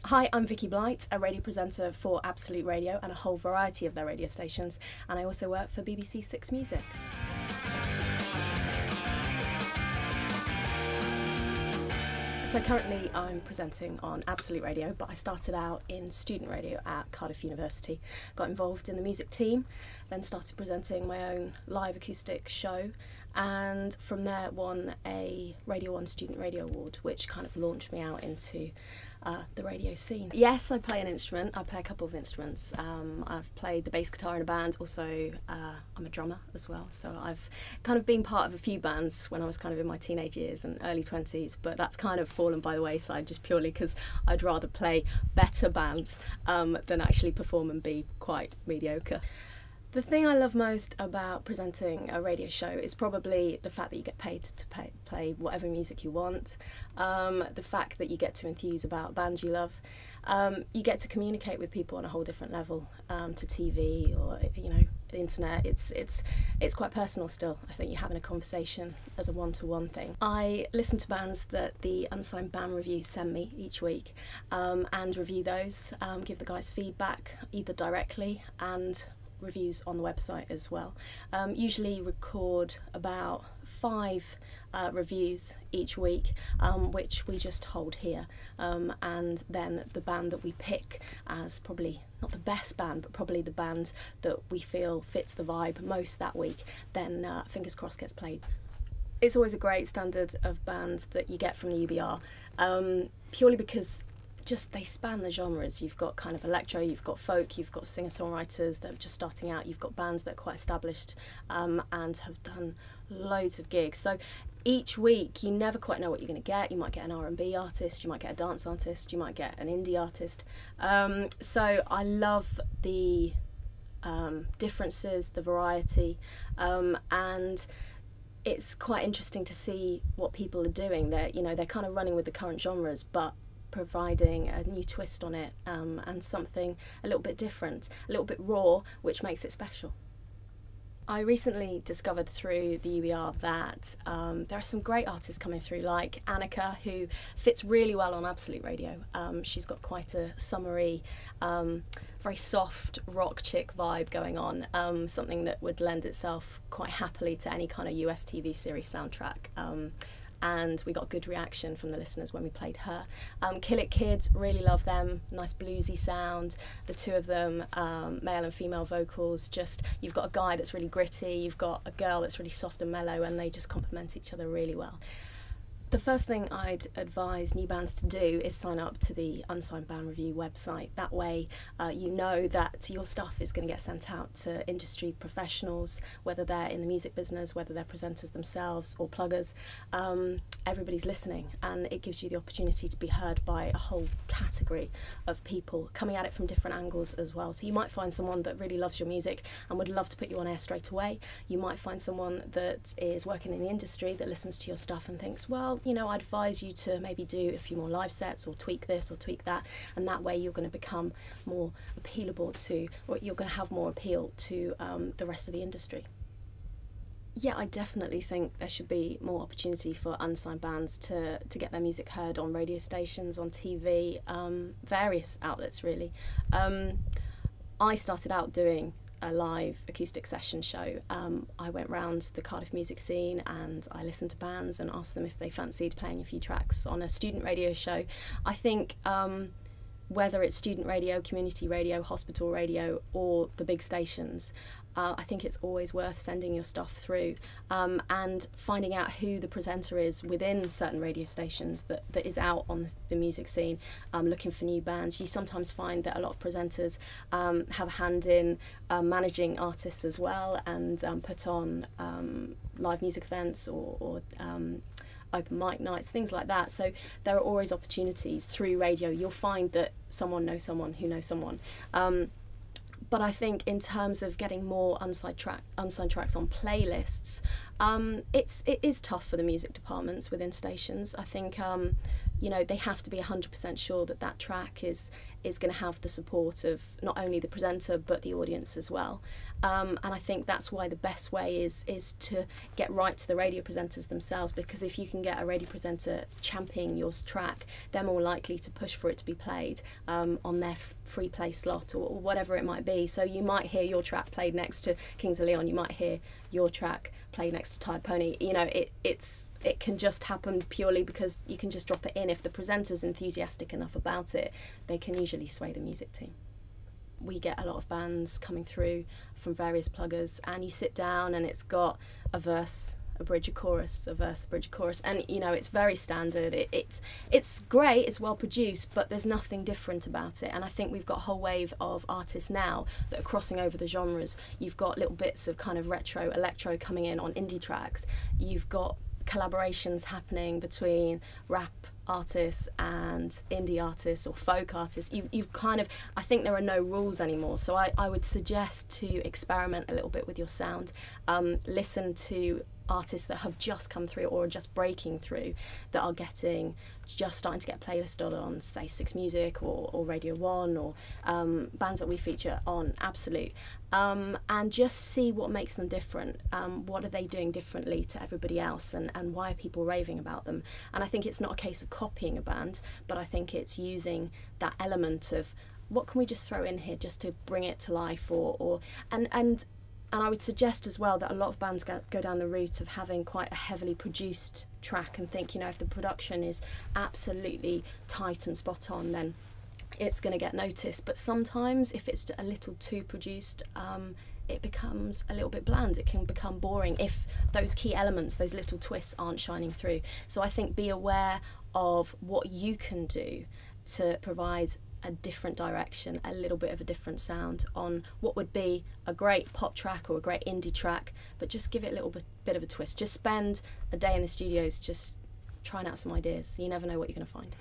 Hi, I'm Vicki Blight, a radio presenter for Absolute Radio and a whole variety of their radio stations, and I also work for BBC Six Music. So currently I'm presenting on Absolute Radio, but I started out in student radio at Cardiff University, got involved in the music team, then started presenting my own live acoustic show, and from there won a Radio 1 Student Radio Award, which kind of launched me out into the radio scene. Yes, I play an instrument. I play a couple of instruments. I've played the bass guitar in a band, also I'm a drummer as well, so I've kind of been part of a few bands when I was kind of in my teenage years and early 20s, but that's kind of fallen by the wayside just purely because I'd rather play better bands than actually perform and be quite mediocre. The thing I love most about presenting a radio show is probably the fact that you get paid to play whatever music you want, the fact that you get to enthuse about bands you love, you get to communicate with people on a whole different level to TV or the internet. It's quite personal still. I think you're having a conversation as a one-to-one thing. I listen to bands that the Unsigned Band Reviews send me each week and review those, give the guys feedback either directly and reviews on the website as well. Usually record about 5 reviews each week, which we just hold here, and then the band that we pick as probably not the best band but probably the band that we feel fits the vibe most that week, then fingers crossed gets played. It's always a great standard of bands that you get from the UBR, purely because they span the genres. You've got kind of electro, you've got folk, you've got singer-songwriters that are just starting out, you've got bands that are quite established and have done loads of gigs. So each week you never quite know what you're going to get. You might get an R&B artist, you might get a dance artist, you might get an indie artist. So I love the differences, the variety, and it's quite interesting to see what people are doing. They're kind of running with the current genres, but providing a new twist on it and something a little bit different, a little bit raw, which makes it special. I recently discovered through the UBR that there are some great artists coming through, like Annika, who fits really well on Absolute Radio. She's got quite a summery, very soft rock chick vibe going on, something that would lend itself quite happily to any kind of US TV series soundtrack. And we got good reaction from the listeners when we played her. Kill It Kid, really love them, nice bluesy sound, the two of them, male and female vocals, you've got a guy that's really gritty, you've got a girl that's really soft and mellow, and they just complement each other really well. The first thing I'd advise new bands to do is sign up to the Unsigned Band Review website. That way you know that your stuff is going to get sent out to industry professionals, whether they're in the music business, whether they're presenters themselves or pluggers. Everybody's listening, and it gives you the opportunity to be heard by a whole category of people coming at it from different angles as well. So you might find someone that really loves your music and would love to put you on air straight away. You might find someone that is working in the industry that listens to your stuff and thinks, well, I'd advise you to maybe do a few more live sets or tweak this or tweak that, and that way you're going to become more appealable to, or you're going to have more appeal to the rest of the industry. Yeah, I definitely think there should be more opportunity for unsigned bands to get their music heard on radio stations, on TV, various outlets really. I started out doing a live acoustic session show. I went round the Cardiff music scene and I listened to bands and asked them if they fancied playing a few tracks on a student radio show. I think whether it's student radio, community radio, hospital radio or the big stations, I think it's always worth sending your stuff through and finding out who the presenter is within certain radio stations that is out on the music scene, looking for new bands. You sometimes find that a lot of presenters have a hand in managing artists as well and put on live music events or open mic nights, things like that. So there are always opportunities through radio. You'll find that someone knows someone who knows someone. But I think in terms of getting more unsigned tracks on playlists, It is tough for the music departments within stations. I think you know, they have to be 100% sure that that track is going to have the support of not only the presenter but the audience as well. And I think that's why the best way is to get right to the radio presenters themselves, because if you can get a radio presenter championing your track, they're more likely to push for it to be played on their free play slot or whatever it might be. So you might hear your track played next to Kings of Leon, you might hear your track played next to Tired Pony. You know, it can just happen purely because you can just drop it in. If the presenter's enthusiastic enough about it, they can usually sway the music team. We get a lot of bands coming through from various pluggers, and you sit down and it's got a verse, a bridge, a chorus, a verse, a bridge, a chorus, and you know, it's very standard. It's great, it's well produced, but there's nothing different about it. And I think we've got a whole wave of artists now that are crossing over the genres. You've got little bits of kind of retro electro coming in on indie tracks. You've got collaborations happening between rap artists and indie artists or folk artists. You've kind of, I think there are no rules anymore, so I would suggest to experiment a little bit with your sound. Listen to artists that have just come through or are just breaking through, that are just starting to get playlisted on, say, Six Music or Radio 1, or bands that we feature on Absolute, and just see what makes them different. What are they doing differently to everybody else, and why are people raving about them? And I think it's not a case of copying a band, but I think it's using that element of what can we just throw in here just to bring it to life, and I would suggest as well that a lot of bands go down the route of having quite a heavily produced track and think, you know, if the production is absolutely tight and spot on, then it's going to get noticed. But sometimes if it's a little too produced, it becomes a little bit bland. It can become boring if those key elements, those little twists, aren't shining through. So I think be aware of what you can do to provide a different direction, a little bit of a different sound on what would be a great pop track or a great indie track, but just give it a little bit of a twist. Just spend a day in the studios just trying out some ideas. You never know what you're going to find.